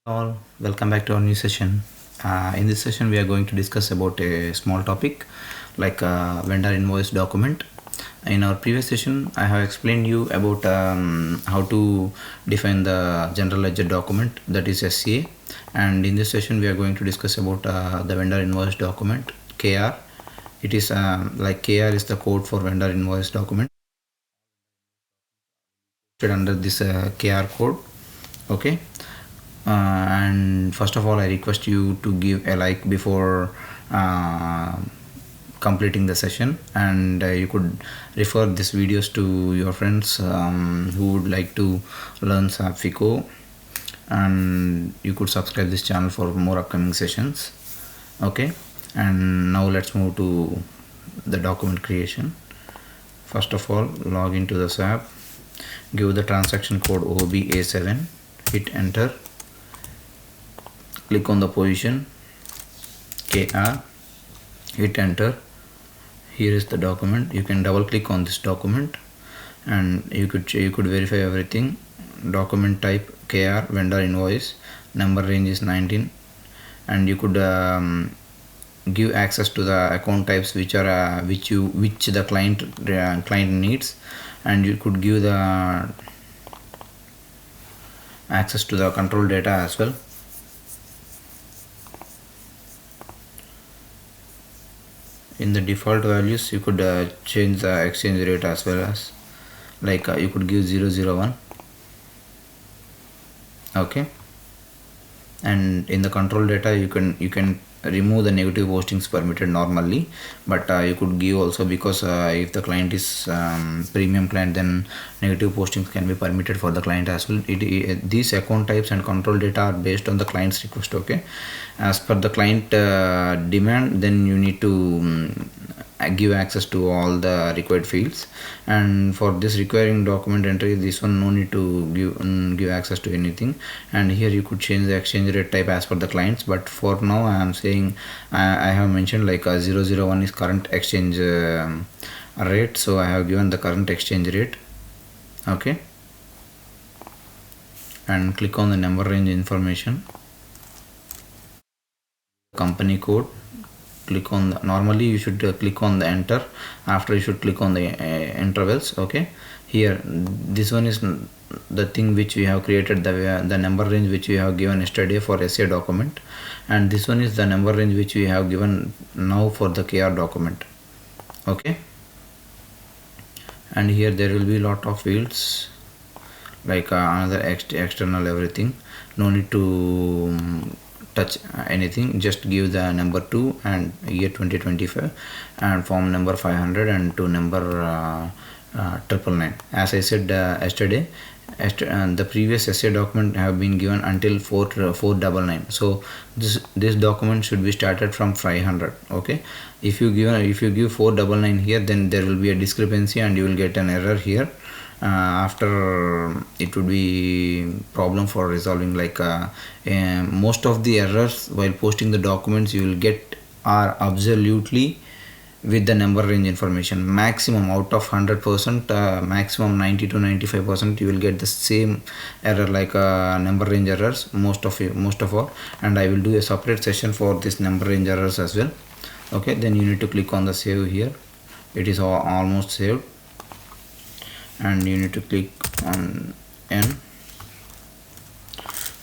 All, welcome back to our new session. In this session we are going to discuss about a small topic like vendor invoice document. In our previous session I have explained you about how to define the general ledger document, that is SCA, and in this session we are going to discuss about the vendor invoice document, KR. It is like KR is the code for vendor invoice document under this KR code. Okay. And first of all I request you to give a like before completing the session, and you could refer these videos to your friends who would like to learn Sap Fico, and you could subscribe this channel for more upcoming sessions. Okay, and now let's move to the document creation. First of all, log into the SAP, give the transaction code OBA7, hit enter, click on the position KR, hit enter. Here is the document. You can double click on this document and you could verify everything. Document type KR, vendor invoice, number range is 19, and you could give access to the account types which the client needs, and you could give the access to the control data as well. In the default values you could change the exchange rate as well, as like you could give 001. Okay, and in the control data you can remove the negative postings permitted normally, but you could give also, because if the client is premium client, then negative postings can be permitted for the client as well. These account types and control data are based on the client's request. Okay, as per the client demand, then you need to give access to all the required fields, and for this requiring document entry, this one no need to give access to anything. And here you could change the exchange rate type as per the clients, but for now I am saying I have mentioned like 001 is current exchange rate, so I have given the current exchange rate. Okay, and click on the number range information, company code, click on the, normally you should click on the enter, after you should click on the intervals. Okay, here this one is the thing which we have created, the number range which we have given yesterday for SCA document, and this one is the number range which we have given now for the KR document. Okay, and here there will be lot of fields like another external everything. No need to touch anything, just give the number 2 and year 2025 and form number 500 and to number 999. As I said yesterday, the previous SCA document have been given until 499, so this document should be started from 500. Okay, if you give 499 here, then there will be a discrepancy and you will get an error here. After it would be problem for resolving, like most of the errors while posting the documents you will get are absolutely with the number range information. Maximum out of 100%, maximum 90 to 95% you will get the same error, like number range errors, most of all, and I will do a separate session for this number range errors as well. Okay, then you need to click on the save here. It is almost saved, and you need to click on N.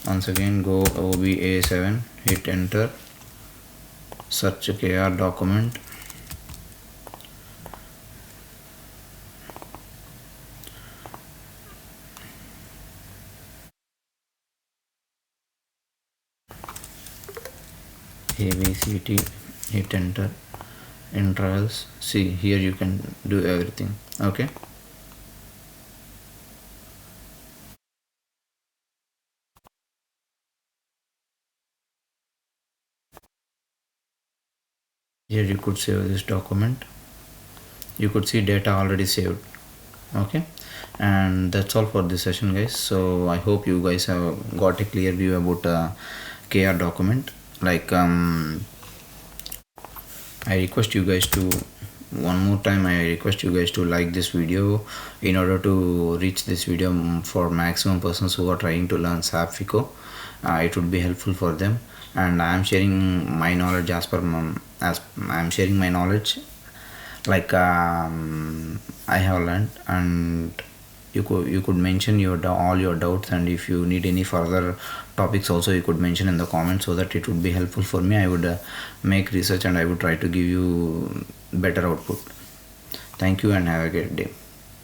Once again go OBA7, hit enter, search KR document, ABCT, hit enter, intervals. See, here you can do everything. Okay, here you could save this document. You could see data already saved. Okay, and that's all for this session, guys. So I hope you guys have got a clear view about KR document. Like I request you guys to one more time I request you guys to like this video in order to reach this video for maximum persons who are trying to learn Sap Fico. It would be helpful for them, and I am sharing my knowledge as I am sharing my knowledge like I have learned, and you could mention all your doubts, and if you need any further topics also you could mention in the comments, so that it would be helpful for me. I would make research and I would try to give you better output. Thank you and have a great day.